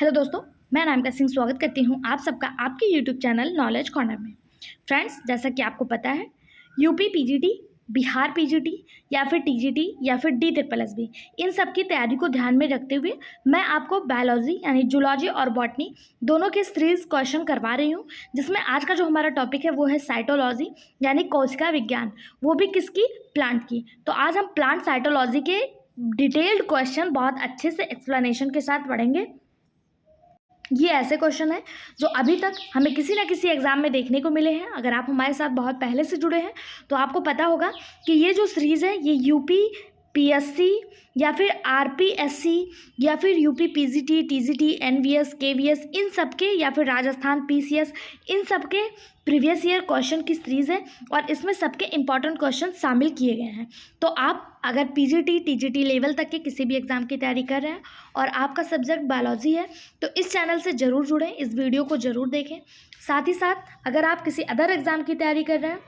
Hello दोस्तों, मैं अनामिका सिंह स्वागत करती हूँ आप सबका आपके यूट्यूब चैनल नॉलेज कॉर्नर में। फ्रेंड्स, जैसा कि आपको पता है, यूपी पीजीटी, बिहार पीजीटी या फिर टीजीटी या फिर DSSB, इन सब की तैयारी को ध्यान में रखते हुए मैं आपको बायोलॉजी यानी जूलॉजी और बॉटनी दोनों के सीरीज क्वेश्चन करवा रही हूँ, जिसमें आज का जो हमारा टॉपिक है वो है साइटोलॉजी यानी कोशिका विज्ञान, वो भी किसकी? प्लांट की। तो आज हम प्लांट साइटोलॉजी के डिटेल्ड क्वेश्चन बहुत अच्छे से एक्सप्लेनेशन के साथ पढ़ेंगे। ये ऐसे क्वेश्चन है जो अभी तक हमें किसी ना किसी एग्ज़ाम में देखने को मिले हैं। अगर आप हमारे साथ बहुत पहले से जुड़े हैं तो आपको पता होगा कि ये जो सीरीज़ है ये यूपी पीएससी या फिर आरपीएससी या फिर UP PGT, TGT, NVS, KVS, इन सब के या फिर राजस्थान पीसीएस, इन सब के प्रीवियस ईयर क्वेश्चन की सीरीज़ है और इसमें सबके इंपॉर्टेंट क्वेश्चन शामिल किए गए हैं। तो आप अगर पीजीटी, टीजीटी लेवल तक के किसी भी एग्ज़ाम की तैयारी कर रहे हैं और आपका सब्जेक्ट बायोलॉजी है तो इस चैनल से ज़रूर जुड़ें, इस वीडियो को ज़रूर देखें। साथ ही साथ अगर आप किसी अदर एग्ज़ाम की तैयारी कर रहे हैं,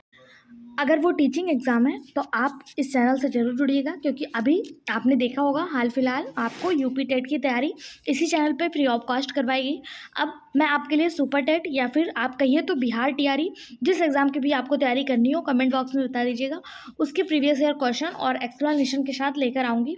अगर वो टीचिंग एग्ज़ाम है तो आप इस चैनल से ज़रूर जुड़िएगा, क्योंकि अभी आपने देखा होगा हाल फिलहाल आपको यूपी टेट की तैयारी इसी चैनल पे फ्री ऑफ कॉस्ट करवाई गई। अब मैं आपके लिए सुपर टेट या फिर आप कहिए तो बिहार टीआरई, जिस एग्ज़ाम की भी आपको तैयारी करनी हो कमेंट बॉक्स में बता दीजिएगा, उसके प्रीवियस ईयर क्वेश्चन और एक्सप्लेनेशन के साथ लेकर आऊँगी।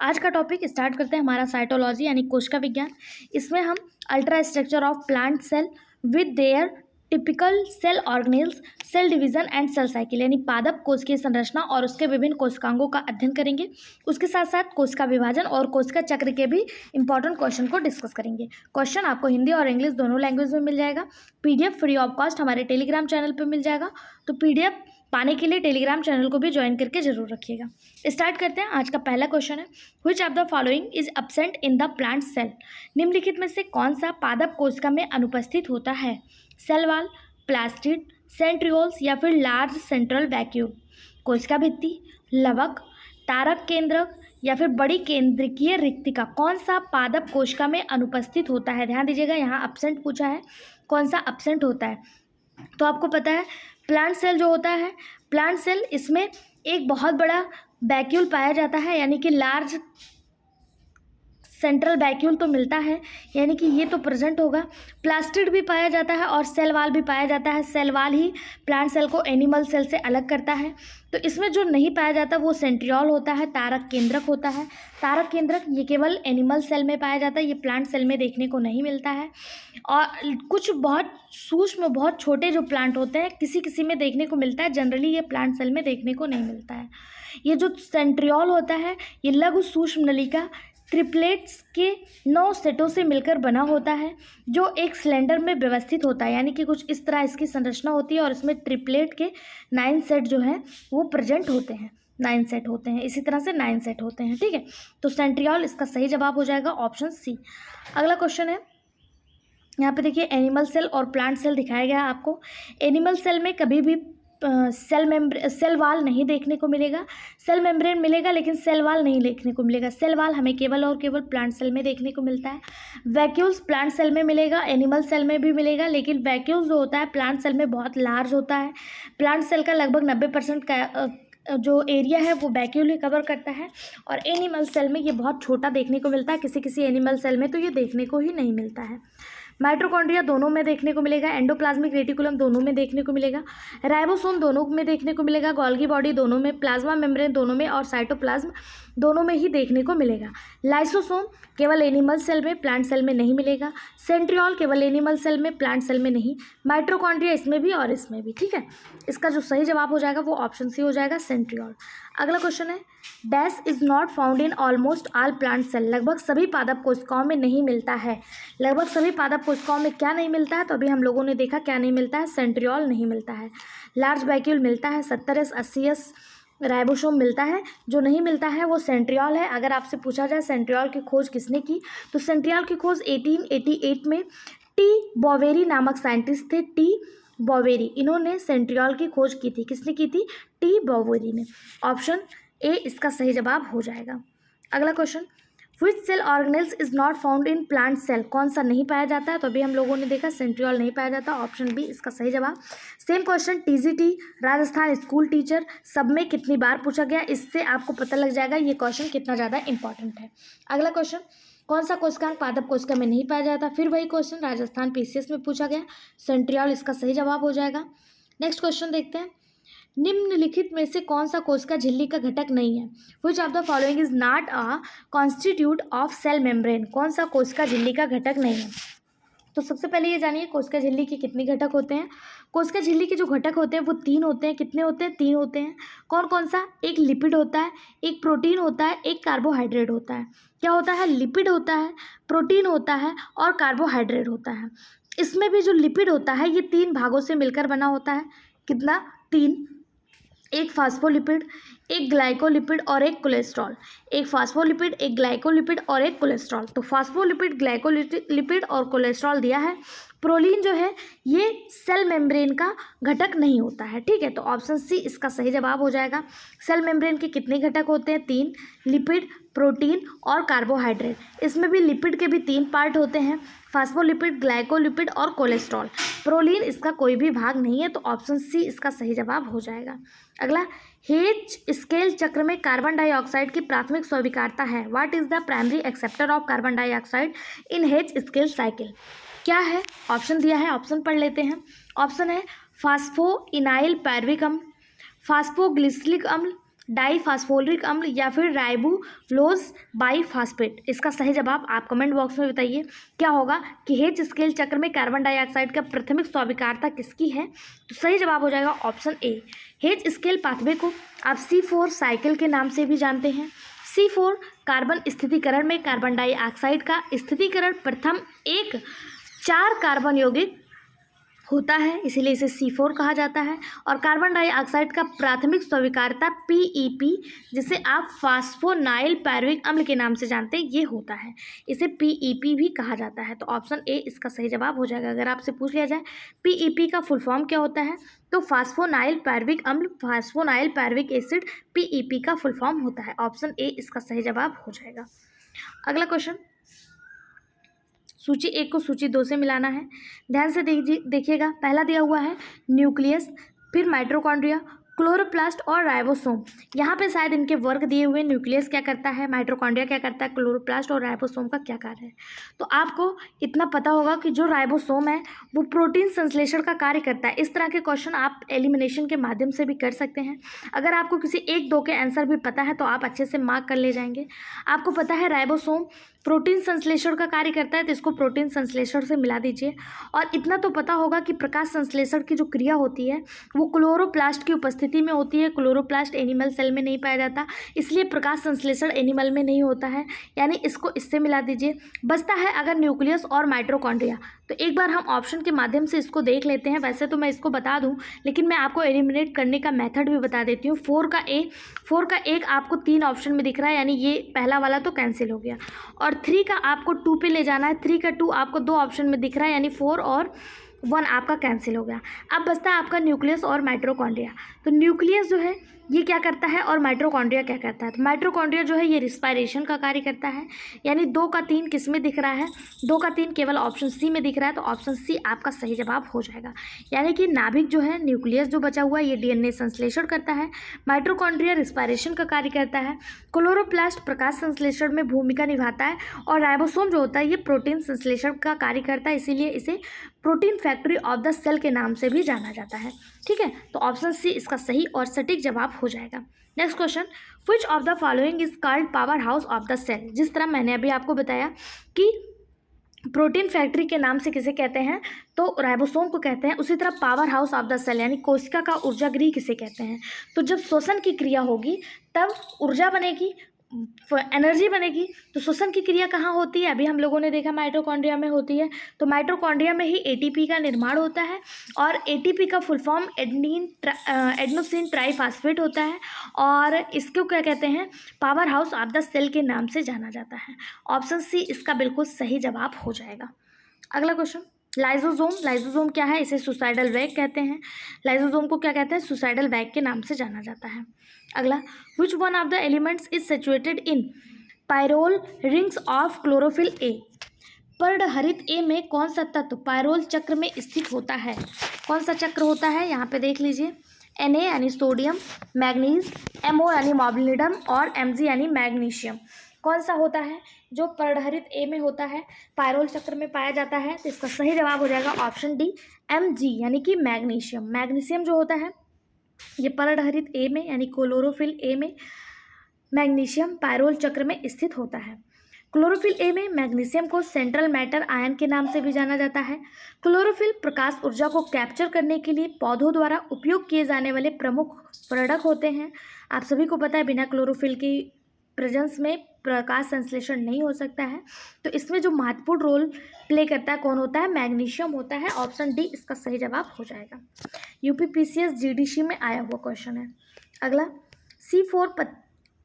आज का टॉपिक स्टार्ट करते हैं हमारा साइटोलॉजी यानी कोशिका विज्ञान। इसमें हम ultra structure of plant cell with their typical cell organelles, cell division and cell cycle यानी पादप कोश की संरचना और उसके विभिन्न कोशिकांगों का अध्ययन करेंगे। उसके साथ साथ कोशिका विभाजन और कोशिका चक्र के भी इंपॉर्टेंट क्वेश्चन को डिस्कस करेंगे। क्वेश्चन आपको हिंदी और इंग्लिश दोनों लैंग्वेज में मिल जाएगा। पीडीएफ फ्री ऑफ कॉस्ट हमारे टेलीग्राम चैनल पर मिल जाएगा, तो पीडीएफ पाने के लिए टेलीग्राम चैनल को भी ज्वाइन करके जरूर रखिएगा। स्टार्ट करते हैं। आज का पहला क्वेश्चन है, which of the following is absent in the plant cell? निम्नलिखित में से कौन सा पादप कोशिका में अनुपस्थित होता है? सेल वॉल, प्लास्टिड, सेंट्रियोल्स या फिर लार्ज सेंट्रल वैक्यूल? कोशिका भित्ति, लवक, तारक केंद्रक या फिर बड़ी केंद्रकीय रिक्तिका, कौन सा पादप कोशिका में अनुपस्थित होता है? ध्यान दीजिएगा, यहाँ एब्सेंट पूछा है, कौन सा एब्सेंट होता है? तो आपको पता है प्लांट सेल जो होता है, प्लांट सेल इसमें एक बहुत बड़ा वैक्यूल पाया जाता है, यानी कि लार्ज सेंट्रल वैक्यूल तो मिलता है, यानी कि ये तो प्रेजेंट होगा। प्लास्टिड भी पाया जाता है और सेल वाल भी पाया जाता है। सेल वाल ही प्लांट सेल को एनिमल सेल से अलग करता है। तो इसमें जो नहीं पाया जाता वो सेंट्रियोल होता है, तारक केंद्रक होता है। तारक केंद्रक ये केवल एनिमल सेल में पाया जाता है, ये प्लांट सेल में देखने को नहीं मिलता है। और कुछ बहुत सूक्ष्म, बहुत छोटे जो प्लांट होते हैं किसी किसी में देखने को मिलता है, जनरली ये प्लांट सेल में देखने को नहीं मिलता है। ये जो सेंट्रियोल होता है ये लघु सूक्ष्म नलिका ट्रिप्लेट्स के 9 सेटों से मिलकर बना होता है, जो एक सिलेंडर में व्यवस्थित होता है, यानी कि कुछ इस तरह इसकी संरचना होती है और इसमें ट्रिप्लेट के 9 सेट जो हैं वो प्रेजेंट होते हैं। 9 सेट होते हैं, इसी तरह से 9 सेट होते हैं। ठीक है, तो सेंट्रियोल इसका सही जवाब हो जाएगा ऑप्शन सी। अगला क्वेश्चन है, यहाँ पे देखिए एनिमल सेल और प्लांट सेल दिखाया गया है आपको। एनिमल सेल में कभी भी सेल वाल नहीं देखने को मिलेगा। सेल मेम्ब्रेन मिलेगा लेकिन सेल वाल नहीं देखने को मिलेगा। सेल वाल हमें केवल और केवल प्लांट सेल में देखने को मिलता है। वैक्यूल्स प्लांट सेल में मिलेगा, एनिमल सेल में भी मिलेगा, लेकिन वैक्यूल्स जो होता है प्लांट सेल में बहुत लार्ज होता है। प्लांट सेल का लगभग 90% का जो एरिया है वो वैक्यूल ही कवर करता है, और एनिमल सेल में ये बहुत छोटा देखने को मिलता है। किसी किसी एनिमल सेल में तो ये देखने को ही नहीं मिलता है। माइटोकॉन्ड्रिया दोनों में देखने को मिलेगा, एंडोप्लाज्मिक रेटिकुलम दोनों में देखने को मिलेगा, राइबोसोम दोनों में देखने को मिलेगा, गोल्गी बॉडी दोनों में, प्लाज्मा मेम्ब्रेन दोनों में और साइटोप्लाज्म दोनों में ही देखने को मिलेगा। लाइसोसोम केवल एनिमल सेल में, प्लांट सेल में नहीं मिलेगा। सेंट्रियोल केवल एनिमल सेल में, प्लांट सेल में नहीं। माइटोकॉन्ड्रिया इसमें भी और इसमें भी। ठीक है, इसका जो सही जवाब हो जाएगा वो ऑप्शन सी हो जाएगा, सेंट्रियोल। अगला क्वेश्चन है, dash is not found in almost all plant cell? लगभग सभी पादप कोशिकाओं में नहीं मिलता है। लगभग सभी पादप कोशिकाओं में क्या नहीं मिलता है? तो अभी हम लोगों ने देखा क्या नहीं मिलता है, सेंट्रियोल नहीं मिलता है। लार्ज वैक्यूल मिलता है, 70S 80S राइबोसोम मिलता है। जो नहीं मिलता है वो सेंट्रियोल है। अगर आपसे पूछा जाए सेंट्रियोल की खोज किसने की, तो सेंट्रियोल की खोज 1888 में टी बॉवेरी नामक साइंटिस्ट थे। टी बॉवेरी, इन्होंने सेंट्रियोल की खोज की थी। किसने की थी? टी बॉवेरी ने। ऑप्शन ए इसका सही जवाब हो जाएगा। अगला question, which cell organelles is not found in plant cell? कौन सा नहीं पाया जाता है? तो अभी हम लोगों ने देखा सेंट्रियोल नहीं पाया जाता, ऑप्शन बी इसका सही जवाब। Same question TGT, Rajasthan school teacher, सब में कितनी बार पूछा गया, इससे आपको पता लग जाएगा ये क्वेश्चन कितना ज़्यादा इंपॉर्टेंट है। अगला क्वेश्चन, कौन सा कोशिकांग पादप कोशिका में नहीं पाया जाता? फिर वही क्वेश्चन राजस्थान पीसीएस में पूछा गया, सेंट्रियोल इसका सही जवाब हो जाएगा। नेक्स्ट क्वेश्चन देखते हैं, निम्नलिखित में से कौन सा कोशिका झिल्ली का घटक नहीं है? Which of the following is not a constitute of cell membrane? कौन सा कोशिका झिल्ली का घटक नहीं है? तो सबसे पहले ये जानिए कोशिका झिल्ली के कितने घटक होते हैं। कोशिका झिल्ली के जो घटक होते हैं वो 3 होते हैं। कितने होते हैं? 3 होते हैं। कौन कौन सा? एक लिपिड होता है, एक प्रोटीन होता है, एक कार्बोहाइड्रेट होता है। क्या होता है? लिपिड होता है, प्रोटीन होता है और कार्बोहाइड्रेट होता है। इसमें भी जो लिपिड होता है ये 3 भागों से मिलकर बना होता है। कितना? 3। एक फास्फोलिपिड, एक ग्लाइकोलिपिड और एक कोलेस्ट्रॉल। एक फास्फोलिपिड, एक ग्लाइकोलिपिड और एक कोलेस्ट्रॉल। तो फास्फोलिपिड, ग्लाइकोलिपिड और कोलेस्ट्रॉल दिया है। प्रोलीन जो है ये सेल मेम्ब्रेन का घटक नहीं होता है। ठीक है, तो ऑप्शन सी इसका सही जवाब हो जाएगा। सेल मेम्ब्रेन के कितने घटक होते हैं? 3, लिपिड, प्रोटीन और कार्बोहाइड्रेट। इसमें भी लिपिड के भी 3 पार्ट होते हैं, फास्फोलिपिड, ग्लाइकोलिपिड और कोलेस्ट्रॉल। प्रोलीन इसका कोई भी भाग नहीं है, तो ऑप्शन सी इसका सही जवाब हो जाएगा। अगला, हेच स्केल चक्र में कार्बन डाइऑक्साइड की प्राथमिक स्वीकार्यता है। What is the primary acceptor of carbon dioxide in H scale cycle? क्या है? ऑप्शन दिया है, ऑप्शन पढ़ लेते हैं। ऑप्शन है फास्फोइनाइल पायरुविक अम्ल, फास्फोग्लिसरिक अम्ल, डाईफास्फोरिक अम्ल या फिर राइबोलोज बाईफास्फेट। इसका सही जवाब आप कमेंट बॉक्स में बताइए क्या होगा कि हेच स्केल चक्र में कार्बन डाइऑक्साइड का प्राथमिक स्वीकार्यता किसकी है? तो सही जवाब हो जाएगा option A. H scale pathway को आप C4 साइकिल के नाम से भी जानते हैं। C4 कार्बन स्थितीकरण में कार्बन डाइऑक्साइड का स्थितीकरण प्रथम एक 4 कार्बन यौगिक होता है, इसीलिए इसे C4 कहा जाता है। और कार्बन डाइऑक्साइड का प्राथमिक स्वीकार्यता PEP, जिसे आप फास्फोनाइल पायरुविक अम्ल के नाम से जानते हैं, ये होता है। इसे PEP भी कहा जाता है। तो ऑप्शन ए इसका सही जवाब हो जाएगा। अगर आपसे पूछ लिया जाए PEP का फुल फॉर्म क्या होता है, तो फास्फोनाइल पायरुविक अम्ल, फास्फोनाइल पायरुविक एसिड PEP का फुल फॉर्म होता है। ऑप्शन ए इसका सही जवाब हो जाएगा। अगला क्वेश्चन, सूची 1 को सूची 2 से मिलाना है। ध्यान से देखिएगा। पहला दिया हुआ है न्यूक्लियस, फिर माइटोकॉन्ड्रिया, क्लोरोप्लास्ट और राइबोसोम। यहाँ पे शायद इनके वर्ग दिए हुए। न्यूक्लियस क्या करता है, माइटोकॉन्ड्रिया क्या करता है, क्लोरोप्लास्ट और राइबोसोम का क्या कार्य है। तो आपको इतना पता होगा कि जो राइबोसोम है वो प्रोटीन संश्लेषण का कार्य करता है। इस तरह के क्वेश्चन आप एलिमिनेशन के माध्यम से भी कर सकते हैं। अगर आपको किसी 1-2 के आंसर भी पता है तो आप अच्छे से मार्क कर ले जाएंगे। आपको पता है राइबोसोम प्रोटीन संश्लेषण का कार्य करता है, तो इसको प्रोटीन संश्लेषण से मिला दीजिए। और इतना तो पता होगा कि प्रकाश संश्लेषण की जो क्रिया होती है वो क्लोरोप्लास्ट की उपस्थिति में होती है। क्लोरोप्लास्ट एनिमल सेल में नहीं पाया जाता, इसलिए प्रकाश संश्लेषण एनिमल में नहीं होता है, यानी इसको इससे मिला दीजिए। बचता है अगर न्यूक्लियस और माइटोकॉन्ड्रिया, तो एक बार हम ऑप्शन के माध्यम से इसको देख लेते हैं। वैसे तो मैं इसको बता दूं, लेकिन मैं आपको एलिमिनेट करने का मेथड भी बता देती हूँ। 4 का 1 आपको 3 ऑप्शन में दिख रहा है, यानी ये पहला वाला तो कैंसिल हो गया। और 3 का आपको 2 पे ले जाना है। 3 का 2 आपको 2 ऑप्शन में दिख रहा है, यानी 4 और 1 आपका कैंसिल हो गया। अब बचता है आपका न्यूक्लियस और माइटोकॉन्ड्रिया। तो न्यूक्लियस जो है ये क्या करता है और माइटोकॉन्ड्रिया क्या करता है? तो माइटोकॉन्ड्रिया जो है ये रिस्पायरेशन का कार्य करता है, यानी 2 का 3 किस में दिख रहा है? 2 का 3 केवल ऑप्शन सी में दिख रहा है, तो ऑप्शन सी आपका सही जवाब हो जाएगा। यानी कि नाभिक जो है, न्यूक्लियस जो बचा हुआ है ये DNA संश्लेषण करता है, माइटोकॉन्ड्रिया रिस्पायरेशन का कार्य करता है, क्लोरोप्लास्ट प्रकाश संश्लेषण में भूमिका निभाता है, और राइबोसोम जो होता है ये प्रोटीन संश्लेषण का कार्य करता है, इसीलिए इसे protein factory of the cell के नाम से भी जाना जाता है। ठीक है, तो ऑप्शन सी इसका सही और सटीक जवाब हो जाएगा। Next question, which of the following is called power house of the cell? जिस तरह मैंने अभी आपको बताया कि प्रोटीन फैक्ट्री के नाम से किसे कहते हैं, तो राइबोसोम को कहते हैं, उसी तरह power house of the cell यानी कोशिका का ऊर्जा गृह किसे कहते हैं? तो जब श्वसन की क्रिया होगी तब ऊर्जा बनेगी, एनर्जी बनेगी। तो श्वसन की क्रिया कहाँ होती है? अभी हम लोगों ने देखा माइटोकॉन्ड्रिया में होती है। तो माइटोकॉन्ड्रिया में ही ATP का निर्माण होता है, और ATP का फुल फॉर्म एडेनोसिन ट्राईफास्फेट होता है, और इसको क्या कहते हैं? Power house of the cell के नाम से जाना जाता है। ऑप्शन सी इसका बिल्कुल सही जवाब हो जाएगा। अगला क्वेश्चन, लाइसोसोम क्या है? इसे सुसाइडल बैग कहते हैं। लाइसोसोम को क्या कहते हैं? सुसाइडल बैग के नाम से जाना जाता है। अगला, which one of the elements is situated in pyrrole rings of chlorophyll A? पर्णहरित ए में कौन सा तत्व पायरोल चक्र में स्थित होता है? कौन सा चक्र होता है? यहाँ पे देख लीजिए, Na यानी सोडियम, मैग्नीज, MO यानी मोलिब्डेनम और Mg यानी मैग्नीशियम। कौन सा होता है जो पर्णहरित ए में होता है, पायरोल चक्र में पाया जाता है? तो इसका सही जवाब हो जाएगा ऑप्शन डी Mg यानी कि मैग्नीशियम। मैग्नीशियम जो होता है ये पर्णहरित ए में यानी क्लोरोफिल ए में मैग्नीशियम पायरोल चक्र में स्थित होता है। क्लोरोफिल ए में मैग्नीशियम को सेंट्रल मैटर आयन के नाम से भी जाना जाता है। क्लोरोफिल प्रकाश ऊर्जा को कैप्चर करने के लिए पौधों द्वारा उपयोग किए जाने वाले प्रमुख प्रोडक्ट होते हैं। आप सभी को पता है बिना क्लोरोफिल की प्रेजेंस में प्रकाश संश्लेषण नहीं हो सकता है। तो इसमें जो महत्वपूर्ण रोल प्ले करता है कौन होता है? मैग्नीशियम होता है। ऑप्शन डी इसका सही जवाब हो जाएगा। यूपीपीसीएस जीडीसी में आया हुआ क्वेश्चन है। अगला, C4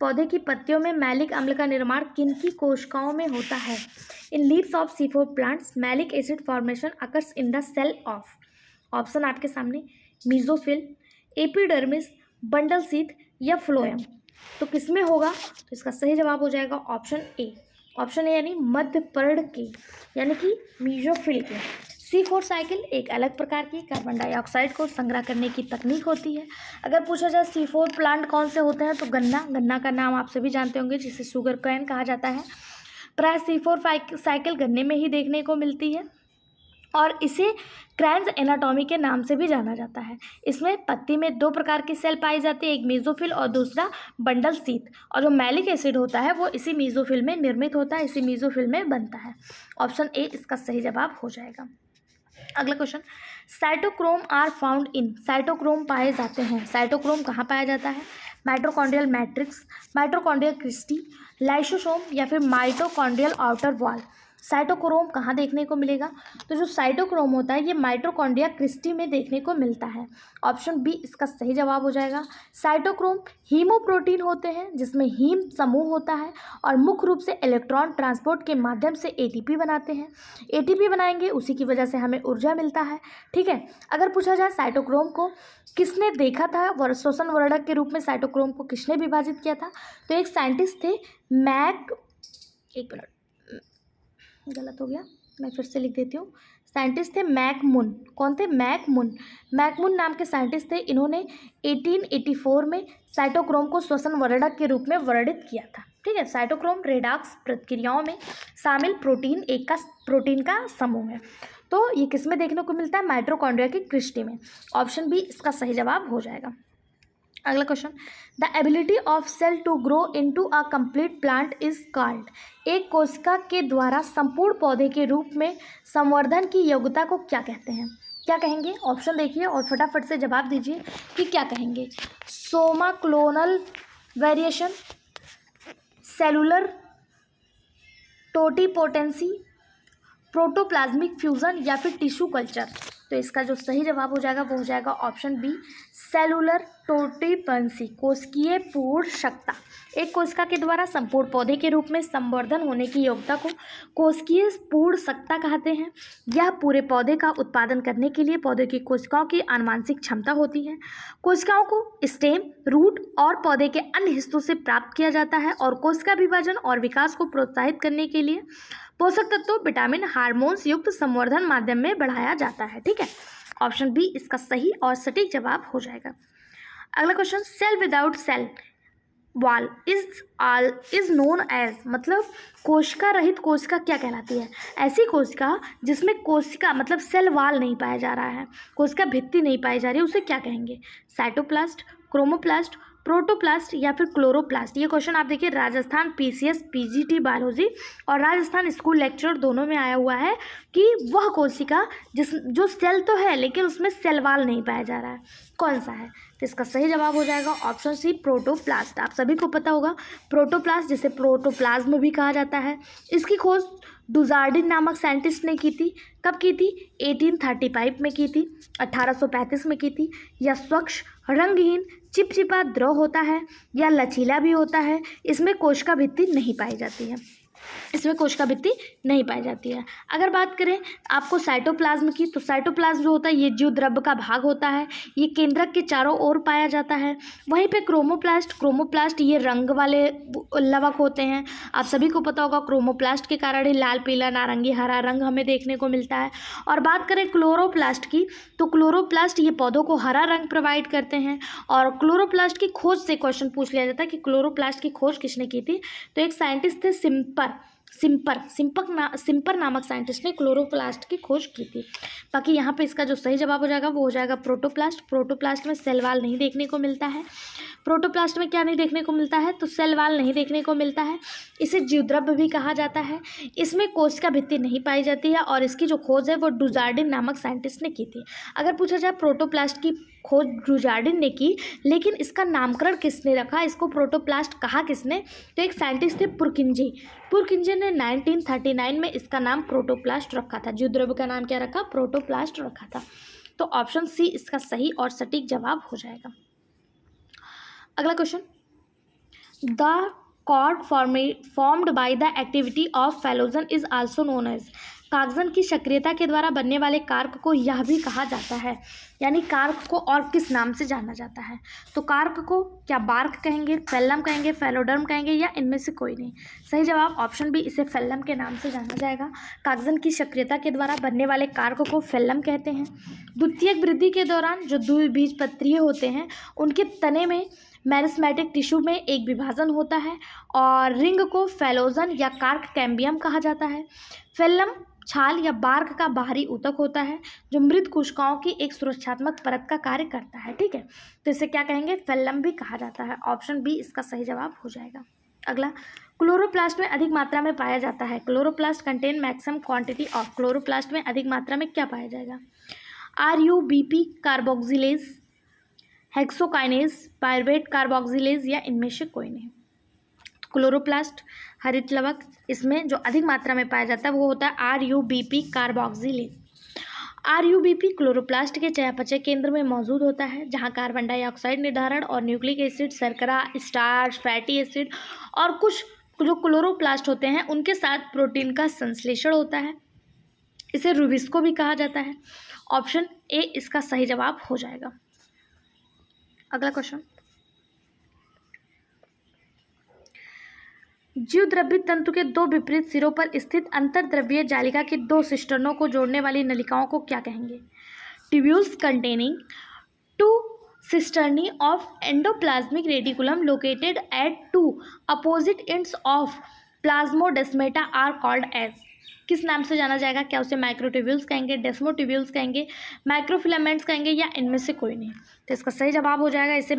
पौधे की पत्तियों में मैलिक अम्ल का निर्माण किनकी कोशिकाओं में होता है? In leaves of C4 plants malic acid formation occurs in the cell of. Option आपके सामने, मीजोफिल, एपिडर्मिस, बंडल शीथ या फ्लोएम। तो किसमें होगा? तो इसका सही जवाब हो जाएगा ऑप्शन ए। ऑप्शन ए यानी मध्य पर्ण के यानी कि मीजोफिल के। C4 साइकिल एक अलग प्रकार की कार्बन डाइऑक्साइड को संग्रह करने की तकनीक होती है। अगर पूछा जाए C4 प्लांट कौन से होते हैं तो गन्ना का नाम आप सभी जानते होंगे जिसे शुगर कैन कहा जाता है। प्राय C4 साइकिल गन्ने में ही देखने को मिलती है और इसे क्रैंज एनाटॉमी के नाम से भी जाना जाता है। इसमें पत्ती में दो प्रकार की सेल पाई जाती है, एक मेसोफिल और दूसरा बंडल शीथ। और जो मैलिक एसिड होता है वो इसी मेसोफिल में निर्मित होता है, इसी मेसोफिल में बनता है। ऑप्शन ए इसका सही जवाब हो जाएगा। अगला question, cytochrome are found in. Cytochrome पाए जाते हैं। साइटोक्रोम कहाँ पाया जाता है? Mitochondrial matrix, mitochondrial cristae, lysosome या फिर माइटोकॉन्ड्रियल आउटर वॉल। साइटोक्रोम कहाँ देखने को मिलेगा? तो जो साइटोक्रोम होता है ये माइटोकॉन्ड्रिया क्रिस्टी में देखने को मिलता है। ऑप्शन बी इसका सही जवाब हो जाएगा। साइटोक्रोम हीमोप्रोटीन होते हैं जिसमें हीम समूह होता है और मुख्य रूप से इलेक्ट्रॉन ट्रांसपोर्ट के माध्यम से एटीपी बनाते हैं। एटीपी बनाएंगे उसी की वजह से हमें ऊर्जा मिलता है। ठीक है, अगर पूछा जाए साइटोक्रोम को किसने देखा था, श्वसन वर्णक के रूप में साइटोक्रोम को किसने विभाजित किया था? तो एक साइंटिस्ट थे एक मिनट गलत हो गया, मैं फिर से लिख देती हूँ। साइंटिस्ट थे मैकमुन। कौन थे? मैकमुन नाम के साइंटिस्ट थे। इन्होंने 1884 में साइटोक्रोम को श्वसन वर्णक के रूप में वर्णित किया था। ठीक है, साइटोक्रोम रेडॉक्स प्रक्रियाओं में शामिल प्रोटीन का समूह है। तो ये किस में देखने को मिलता है? माइटोकॉन्ड्रिया की क्रिस्टी में। ऑप्शन बी इसका सही जवाब हो जाएगा। अगला question, the ability of cell to grow into a complete plant is called. एक कोशिका के द्वारा संपूर्ण पौधे के रूप में संवर्धन की योग्यता को क्या कहते हैं? क्या कहेंगे? ऑप्शन देखिए और फटाफट से जवाब दीजिए कि क्या कहेंगे। Soma clonal variation, cellular totipotency, protoplasmic fusion या फिर टिश्यू कल्चर। तो इसका जो सही जवाब हो जाएगा वो हो जाएगा ऑप्शन बी सेलुलर टोटिपेंसी, कोशिकीय पूर्णशक्ता। एक कोशिका के द्वारा संपूर्ण पौधे के रूप में संवर्धन होने की योग्यता को कोशिकीय पूर्णशक्ता कहते हैं। यह पूरे पौधे का उत्पादन करने के लिए पौधे की कोशिकाओं की आनुवांशिक क्षमता होती है। कोशिकाओं को स्टेम, रूट और पौधे के अन्य हिस्सों से प्राप्त किया जाता है और कोशिका विभाजन और विकास को प्रोत्साहित करने के लिए पोषक तत्वों, विटामिन, हार्मोन्स युक्त संवर्धन माध्यम में बढ़ाया जाता है। ठीक है, ऑप्शन बी इसका सही और सटीक जवाब हो जाएगा। अगला question, cell without cell wall is known as. मतलब कोशिका रहित कोशिका क्या कहलाती है? ऐसी कोशिका जिसमें कोशिका मतलब सेल वॉल नहीं पाया जा रहा है, कोशिका भित्ति नहीं पाई जा रही है, उसे क्या कहेंगे? साइटोप्लास्ट, क्रोमोप्लास्ट, प्रोटोप्लास्ट या फिर क्लोरोप्लास्ट। ये क्वेश्चन आप देखिए राजस्थान पीसीएस पीजीटी बायोलॉजी और राजस्थान स्कूल लेक्चर दोनों में आया हुआ है कि वह कोशिका जो सेल तो है लेकिन उसमें सेल वॉल नहीं पाया जा रहा है, कौन सा है? तो इसका सही जवाब हो जाएगा ऑप्शन सी प्रोटोप्लास्ट। आप सभी को पता होगा प्रोटोप्लास्ट जिसे प्रोटोप्लाज्म भी कहा जाता है। इसकी खोज डुजार्डिन नामक साइंटिस्ट ने की थी। कब की थी? 1835 में की थी, 1835 में की थी। यह स्वच्छ, रंगहीन, चिपचिपा द्रव होता है या लचीला भी होता है। इसमें कोशिका भित्ति नहीं पाई जाती है। इसमें कोशिका भित्ति नहीं पाई जाती है। अगर बात करें आपको साइटोप्लाज्म की, तो साइटोप्लाज्म जो होता है ये जीव द्रव्य का भाग होता है, ये केंद्रक के चारों ओर पाया जाता है। वहीं पे क्रोमोप्लास्ट ये रंग वाले लवक होते हैं। आप सभी को पता होगा क्रोमोप्लास्ट के कारण ही लाल, पीला, नारंगी, हरा रंग हमें देखने को मिलता है। और बात करें क्लोरोप्लास्ट की, तो क्लोरोप्लास्ट ये पौधों को हरा रंग प्रोवाइड करते हैं। और क्लोरोप्लास्ट की खोज से क्वेश्चन पूछ लिया जाता है कि क्लोरोप्लास्ट की खोज किसने की थी, तो एक साइंटिस्ट थे सिम्पर नामक साइंटिस्ट ने क्लोरोप्लास्ट की खोज की थी। बाकी यहाँ पे इसका जो सही जवाब हो जाएगा वो हो जाएगा प्रोटोप्लास्ट में सेल वाल नहीं देखने को मिलता है। प्रोटोप्लास्ट में क्या नहीं देखने को मिलता है, तो सेल वाल नहीं देखने को मिलता है। इसे जीवद्रव्य भी कहा जाता है। इसमें कोशिका भित्ति नहीं पाई जाती है और इसकी जो खोज है वो डुजार्डिन नामक साइंटिस्ट ने की थी। अगर पूछा जाए प्रोटोप्लास्ट की खोज डुजार्डिन ने की, लेकिन इसका नामकरण किसने रखा, इसको प्रोटोप्लास्ट कहा किसने, तो एक साइंटिस्ट थे पुरकिंजे ने 1939 में इसका नाम प्रोटोप्लास्ट रखा था। जीवद्रव्य का नाम क्या रखा, प्रोटोप्लास्ट रखा था। तो ऑप्शन सी इसका सही और सटीक जवाब हो जाएगा। अगला question, the cork formed by the activity of phellogen is also known as, कागजन की सक्रियता के द्वारा बनने वाले कार्क को यह भी कहा जाता है, यानी कार्क को और किस नाम से जाना जाता है, तो कार्क को क्या बार्क कहेंगे, फेल्लम कहेंगे, फेलोडर्म कहेंगे, या इनमें से कोई नहीं। सही जवाब ऑप्शन बी, इसे फेल्लम के नाम से जाना जाएगा। कागजन की सक्रियता के द्वारा बनने वाले कार्क को फेल्लम कहते हैं। द्वितीयक वृद्धि के दौरान जो द्विबीजपत्रीय होते हैं उनके तने में मेरिस्मेटिक टिश्यू में एक विभाजन होता है और रिंग को फेलोजन या कार्क कैम्बियम कहा जाता है। फेल्लम छाल या बार्क का बाहरी ऊतक होता है जो मृत कोशिकाओं की एक सुरक्षात्मक परत का कार्य करता है। ठीक है, तो इसे क्या कहेंगे, फेल्लम भी कहा जाता है। ऑप्शन बी इसका सही जवाब हो जाएगा। अगला, क्लोरोप्लास्ट में अधिक मात्रा में पाया जाता है। Chloroplast contain maximum quantity of, chloroplast में अधिक मात्रा में क्या पाया जाएगा, RUBP carboxylase, hexokinase, pyruvate carboxylase, या इनमें से कोई नहीं। क्लोरोप्लास्ट हरित लवक, इसमें जो अधिक मात्रा में पाया जाता है वो होता है RUBP कार्बोक्सिलेज। RUBP क्लोरोप्लास्ट के चयापचय केंद्र में मौजूद होता है जहां कार्बन डाइऑक्साइड निर्धारण और न्यूक्लिक एसिड, शर्करा, स्टार्च, फैटी एसिड और कुछ जो क्लोरोप्लास्ट होते हैं उनके साथ प्रोटीन का संश्लेषण होता है। इसे रूबिस्को भी कहा जाता है। ऑप्शन ए इसका सही जवाब हो जाएगा। अगला क्वेश्चन, जीवद्रव्य तंतु के दो विपरीत सिरों पर स्थित अंतर्द्रव्यीय जालिका के दो सिस्टर्नों को जोड़ने वाली नलिकाओं को क्या कहेंगे, tubules containing two cisternae of endoplasmic reticulum located at two opposite ends of plasmodesmata are called as, किस नाम से जाना जाएगा, क्या उसे माइक्रोट्यूब्यूल्स कहेंगे, डेस्मोट्यूब्यूल्स कहेंगे, माइक्रोफिलामेंट्स कहेंगे, या इनमें से कोई नहीं। तो इसका सही जवाब हो जाएगा, इसे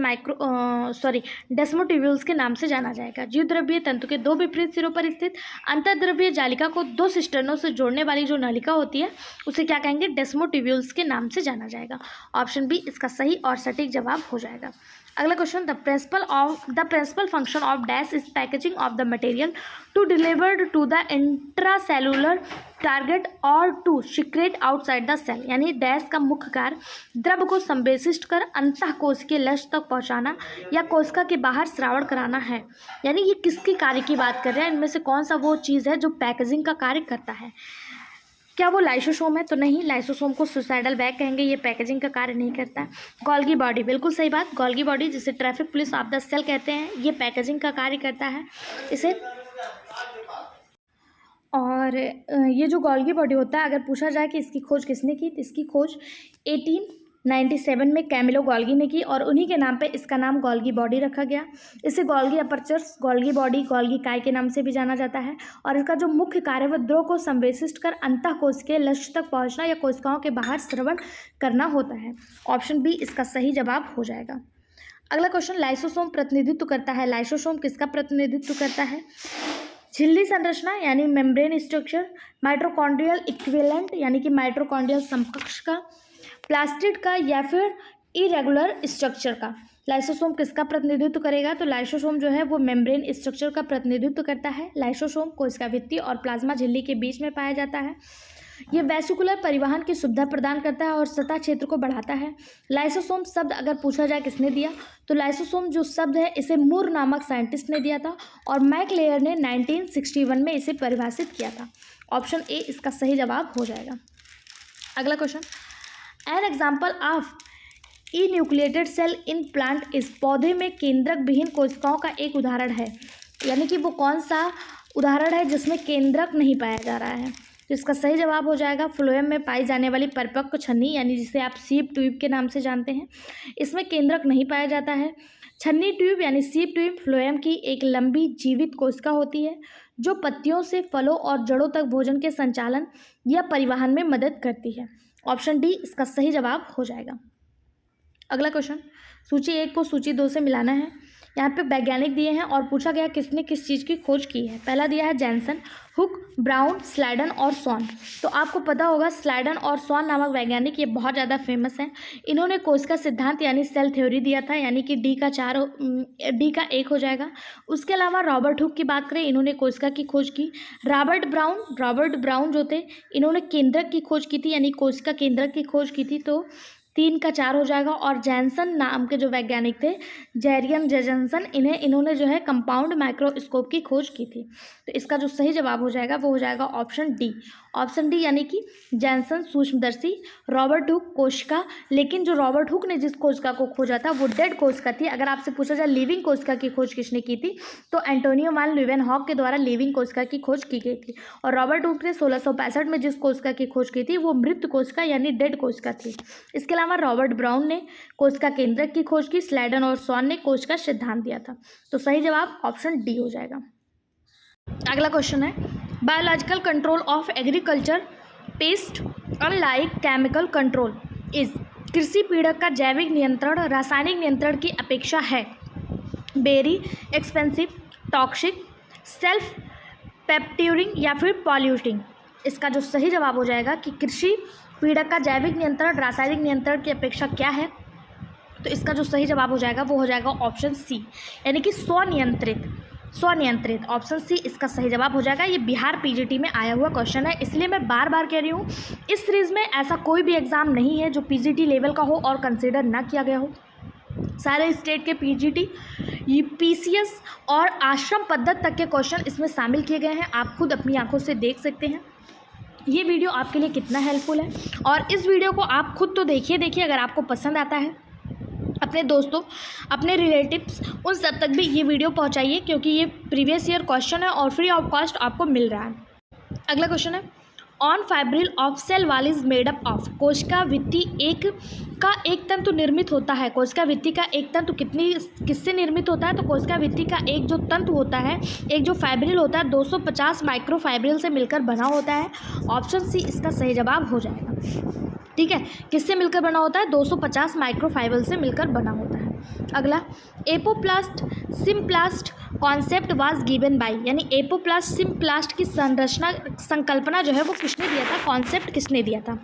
डेस्मोट्यूब्यूल्स के नाम से जाना जाएगा। जीवद्रव्यीय तंतु के दो विपरीत सिरों पर स्थित अंतर्द्रव्यीय जालिका को दो सिस्टर्नों से जोड़ने वाली जो नलिका होती है उसे क्या कहेंगे, डेस्मोट्यूब्यूल्स के नाम से जाना जाएगा। ऑप्शन बी इसका सही और सटीक जवाब हो जाएगा। अगला question, the principal function of dash is packaging of the material to delivered to the intracellular target और to secrete outside the cell, यानी डैश का मुख्य कार्य द्रव को संवेशित कर अंतःकोशिकीय लक्ष्य तक पहुंचाना या कोशिका के बाहर श्रावण कराना है। यानी ये किसकी कार्य की बात कर रहे हैं, इनमें से कौन सा वो चीज़ है जो पैकेजिंग का कार्य करता है, क्या वो लाइसोसोम है, तो नहीं, लाइसोसोम को सुसाइडल बैग कहेंगे, ये पैकेजिंग का कार्य नहीं करता है। गोल्गी बॉडी, बिल्कुल सही बात, गोल्गी बॉडी जिसे traffic police of the cell कहते हैं, ये पैकेजिंग का कार्य करता है इसे। और ये जो गोल्गी बॉडी होता है, अगर पूछा जाए कि इसकी खोज किसने की, तो इसकी खोज 1897 में कैमिलो गोल्गी ने की और उन्हीं के नाम पे इसका नाम गोल्गी बॉडी रखा गया। इसे Golgi apertures, Golgi body, Golgi काय के नाम से भी जाना जाता है और इसका जो मुख्य कार्य है वह द्रव को संवेशित कर अंतःकोशिकीय लक्ष्य तक पहुंचना या कोशिकाओं के बाहर श्रवण करना होता है। ऑप्शन बी इसका सही जवाब हो जाएगा। अगला क्वेश्चन, लाइसोसोम प्रतिनिधित्व करता है, लाइसोसोम किसका प्रतिनिधित्व करता है, झिल्ली संरचना यानी मेम्ब्रेन स्ट्रक्चर, माइटोकॉन्ड्रियल इक्विवेलेंट यानी कि माइटोकॉन्ड्रियल समकक्ष का, प्लास्टिड का, या फिर इरेगुलर स्ट्रक्चर का। लाइसोसोम किसका प्रतिनिधित्व करेगा, तो लाइसोसोम जो है वो मेम्ब्रेन स्ट्रक्चर का प्रतिनिधित्व करता है। लाइसोसोम कोशिका भित्ति और प्लाज्मा झिल्ली के बीच में पाया जाता है। ये वेसिकुलर परिवहन की सुविधा प्रदान करता है और सतह क्षेत्र को बढ़ाता है। लाइसोसोम शब्द अगर पूछा जाए किसने दिया, तो लाइसोसोम जो शब्द है इसे मूर नामक साइंटिस्ट ने दिया था और मैकलेयर ने 1961 में इसे परिभाषित किया था। ऑप्शन ए इसका सही जवाब हो जाएगा। अगला question, an example of enucleated cell in plant इस पौधे में केंद्रक विहीन कोशिकाओं का एक उदाहरण है, यानी कि वो कौन सा उदाहरण है जिसमें केंद्रक नहीं पाया जा रहा है। तो इसका सही जवाब हो जाएगा फ्लोएम में पाई जाने वाली परिपक्व छन्नी, यानी जिसे आप सीप ट्यूब के नाम से जानते हैं। इसमें केंद्रक नहीं पाया जाता है। छन्नी ट्यूब यानी सीप ट्यूब फ्लोएम की एक लंबी जीवित कोशिका होती है जो पत्तियों से फलों और जड़ों तक भोजन के संचालन या परिवहन में मदद करती है। ऑप्शन डी इसका सही जवाब हो जाएगा। अगला क्वेश्चन, सूची 1 को सूची 2 से मिलाना है। यहाँ पे वैज्ञानिक दिए हैं और पूछा गया किसने किस चीज़ की खोज की है। पहला दिया है जैनसन, हुक, ब्राउन, स्लाइडन और सॉन। तो आपको पता होगा स्लाइडन और सॉन नामक वैज्ञानिक ये बहुत ज़्यादा फेमस हैं। इन्होंने कोशिका सिद्धांत यानी सेल थ्योरी दिया था, यानी कि डी का 1 हो जाएगा। उसके अलावा रॉबर्ट हुक की बात करें, इन्होंने कोशिका की खोज की। रॉबर्ट ब्राउन जो थे इन्होंने केंद्रक की खोज की थी, यानी कोशिका केंद्रक की खोज की थी, तो 3 का 4 हो जाएगा। और जैनसन नाम के जो वैज्ञानिक थे जेरियन जैनसन, इन्होंने जो है कंपाउंड माइक्रोस्कोप की खोज की थी। तो इसका जो सही जवाब हो जाएगा वो हो जाएगा ऑप्शन डी, यानी कि जैनसन सूक्ष्मदर्शी, रॉबर्ट हुक कोशिका। लेकिन जो रॉबर्ट हुक ने जिस कोशिका को खोजा था वो डेड कोशिका थी। अगर आपसे पूछा जाए लिविंग कोशिका की खोज किसने की थी, तो एंटोनियो मान ल्यूवेनहॉक के द्वारा लिविंग कोशिका की खोज की गई थी। और रॉबर्ट हुक ने 1665 में जिस कोशिका की खोज की थी वो मृत कोशिका यानी डेड कोशिका थी। इसके अलावा रॉबर्ट ब्राउन ने कोशिका केंद्रक की खोज की, स्लाइडन और सॉन ने कोशिका सिद्धांत दिया था। तो सही जवाब ऑप्शन डी हो जाएगा। अगला क्वेश्चन है, biological control of agriculture pest unlike chemical control is कृषि पीड़क का जैविक नियंत्रण रासायनिक नियंत्रण की अपेक्षा है वेरी एक्सपेंसिव, टॉक्सिक, सेल्फ पेप्ट्यूरिंग या फिर पॉल्यूटिंग। इसका जो सही जवाब हो जाएगा कि कृषि पीड़क का जैविक नियंत्रण रासायनिक नियंत्रण की अपेक्षा क्या है, तो इसका जो सही जवाब हो जाएगा वो हो जाएगा ऑप्शन सी, यानी कि स्वनियंत्रित। ऑप्शन सी इसका सही जवाब हो जाएगा। ये बिहार पीजीटी में आया हुआ क्वेश्चन है, इसलिए मैं बार बार कह रही हूँ इस सीरीज़ में ऐसा कोई भी एग्ज़ाम नहीं है जो पीजीटी लेवल का हो और कंसिडर ना किया गया हो। सारे स्टेट के पीजीटी, पीसीएस और आश्रम पद्धत तक के क्वेश्चन इसमें शामिल किए गए हैं। आप खुद अपनी आंखों से देख सकते हैं ये वीडियो आपके लिए कितना हेल्पफुल है। और इस वीडियो को आप खुद तो देखिए, अगर आपको पसंद आता है अपने दोस्तों, अपने रिलेटिव्स, उन सब तक भी ये वीडियो पहुंचाइए, क्योंकि ये प्रीवियस ईयर क्वेश्चन है और फ्री ऑफ कॉस्ट आपको मिल रहा है। अगला क्वेश्चन है, on fibril of cell wall is made up of. कोशिका भित्ति का एक तंतु निर्मित होता है। कोशिका भित्ति का एक तंतु किससे निर्मित होता है, तो कोशिका भित्ति का एक जो तंतु होता है, एक जो फाइब्रिल होता है 250 माइक्रोफाइब्रिल से मिलकर बना होता है। ऑप्शन सी इसका सही जवाब हो जाएगा। ठीक है, किससे मिलकर बना होता है, 250 माइक्रोफाइब्रिल से मिलकर बना होता है। अगला, apoplast symplast concept was given by, यानी एपोप्लास्ट सिम्प्लास्ट की संकल्पना जो है वो किसने दिया था, कॉन्सेप्ट किसने दिया था।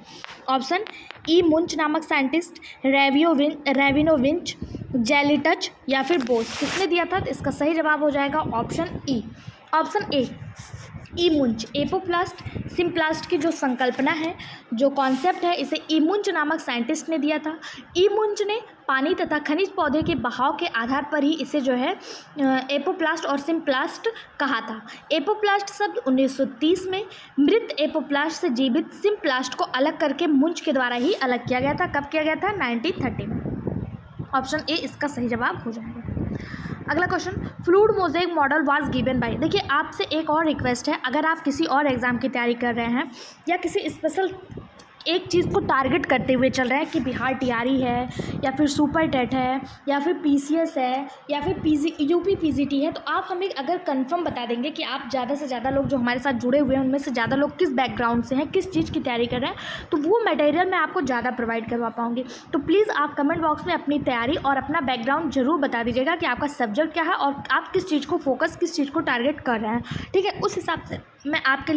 ऑप्शन ई मुंच नामक साइंटिस्ट, रेविनोविंच, जेलिटच या फिर बोस, किसने दिया था। तो इसका सही जवाब हो जाएगा option E, option A, E Munch. Apoplast symplast की जो संकल्पना है, जो कॉन्सेप्ट है, इसे ई मुंच नामक साइंटिस्ट ने दिया था। ई मुंच ने पानी तथा खनिज पौधे के बहाव के आधार पर ही इसे जो है एपोप्लास्ट और सिम्प्लास्ट कहा था। एपोप्लास्ट शब्द 1930 में मृत एपोप्लास्ट से जीवित सिम्प्लास्ट को अलग करके मुंच के द्वारा ही अलग किया गया था। कब किया गया था, 1930 में। ऑप्शन ए इसका सही जवाब हो जाएगा। अगला question, fluid mosaic model was given by. देखिए आपसे एक और रिक्वेस्ट है, अगर आप किसी और एग्ज़ाम की तैयारी कर रहे हैं या किसी स्पेशल एक चीज़ को टारगेट करते हुए चल रहे हैं कि बिहार टीआरई है या फिर सुपर टेट है या फिर पीसीएस है या फिर यूपी पीजीटी है, तो आप हमें अगर कंफर्म बता देंगे कि आप ज़्यादा से ज़्यादा लोग जो हमारे साथ जुड़े हुए हैं उनमें से ज़्यादा लोग किस बैकग्राउंड से हैं, किस चीज़ की तैयारी कर रहे हैं, तो वो मटेरियल मैं आपको ज़्यादा प्रोवाइड करवा पाऊँगी। तो प्लीज़ आप कमेंट बॉक्स में अपनी तैयारी और अपना बैकग्राउंड ज़रूर बता दीजिएगा कि आपका सब्जेक्ट क्या है और आप किस चीज़ को फोकस, किस चीज़ को टारगेट कर रहे हैं। ठीक है, उस हिसाब से मैं आपके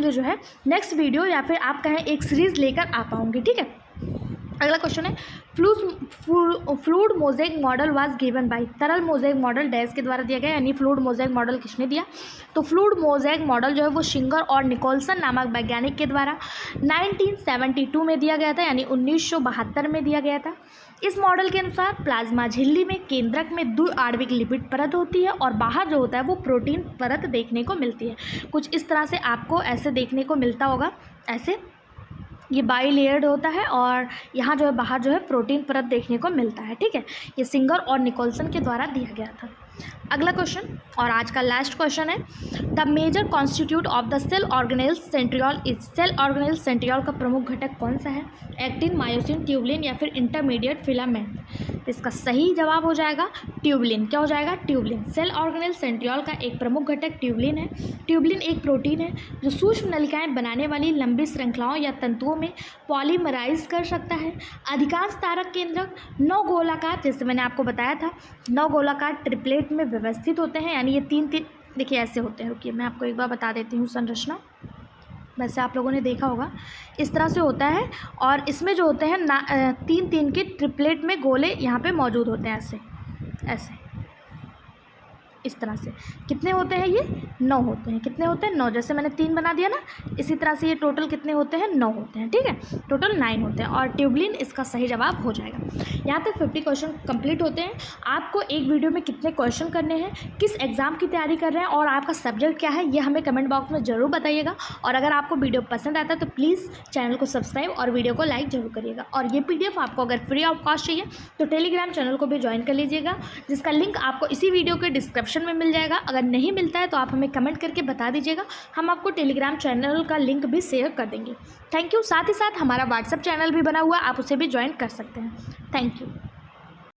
लिए जो है नेक्स्ट वीडियो या फिर आप कहें एक सीरीज़ लेकर आ पाऊँगी। ठीक है, अगला क्वेश्चन है fluid mosaic model was given by, तरल मोज़ेक मॉडल डैश के द्वारा दिया गया, यानी फ्लूइड मोज़ेक मॉडल किसने दिया? तो फ्लूइड मोज़ेक मॉडल जो है वो शिंगर और निकोलसन नामक वैज्ञानिक के द्वारा 1972 में दिया गया था, यानी 1972 में दिया गया था। इस मॉडल के अनुसार प्लाज्मा झिल्ली में केंद्रक में द्विआण्विक लिपिड परत होती है और बाहर जो होता है वो प्रोटीन परत देखने को मिलती है। कुछ इस तरह से आपको ऐसे देखने को मिलता होगा, ऐसे ये बाई लेयर्ड होता है और यहाँ जो है बाहर जो है प्रोटीन परत देखने को मिलता है। ठीक है, ये सिंगर और निकोलसन के द्वारा दिया गया था। अगला क्वेश्चन और आज का लास्ट क्वेश्चन है, the major constitute of the cell organelle centriole is, cell organelle centriole का प्रमुख घटक कौन सा है? एक्टिन, मायोसिन, ट्यूबलिन या फिर इंटरमीडिएट फिलामेंट? तो इसका सही जवाब हो जाएगा ट्यूबलिन। क्या हो जाएगा? ट्यूबलिन। सेल ऑर्गेनेल सेंट्रियोल का एक प्रमुख घटक ट्यूबलिन है। ट्यूबलिन एक प्रोटीन है जो सूक्ष्म नलिकाएं बनाने वाली लंबी श्रृंखलाओं या तंतुओं में पॉलीमराइज कर सकता है। अधिकांश तारक केंद्रक 9 गोलाकार, जैसे मैंने आपको बताया था, 9 गोलाकार ट्रिपलेट में व्यवस्थित होते हैं, यानी ये 3-3 देखिए ऐसे होते हैं। रुकिए मैं आपको एक बार बता देती हूँ संरचना, वैसे आप लोगों ने देखा होगा इस तरह से होता है और इसमें जो होते हैं 3-3 के ट्रिपलेट में गोले यहाँ पे मौजूद होते हैं, ऐसे ऐसे इस तरह से। कितने होते हैं ये? 9 होते हैं। कितने होते हैं? 9। जैसे मैंने 3 बना दिया ना, इसी तरह से ये टोटल कितने होते हैं? 9 होते हैं। ठीक है, टोटल 9 होते हैं और ट्यूबलिन इसका सही जवाब हो जाएगा। यहाँ तक 50 क्वेश्चन कंप्लीट होते हैं। आपको एक वीडियो में कितने क्वेश्चन करने हैं, किस एग्ज़ाम की तैयारी कर रहे हैं और आपका सब्जेक्ट क्या है, ये हमें कमेंट बॉक्स में ज़रूर बताइएगा। और अगर आपको वीडियो पसंद आता है तो प्लीज़ चैनल को सब्सक्राइब और वीडियो को लाइक ज़रूर करिएगा। और ये PDF आपको अगर फ्री ऑफ कॉस्ट चाहिए तो टेलीग्राम चैनल को भी ज्वाइन कर लीजिएगा, जिसका लिंक आपको इसी वीडियो के डिस्क्रिप्शन में मिल जाएगा। अगर नहीं मिलता है तो आप हमें कमेंट करके बता दीजिएगा, हम आपको टेलीग्राम चैनल का लिंक भी शेयर कर देंगे। Thank you. साथ ही साथ हमारा व्हाट्सएप चैनल भी बना हुआ है, आप उसे भी ज्वाइन कर सकते हैं। Thank you.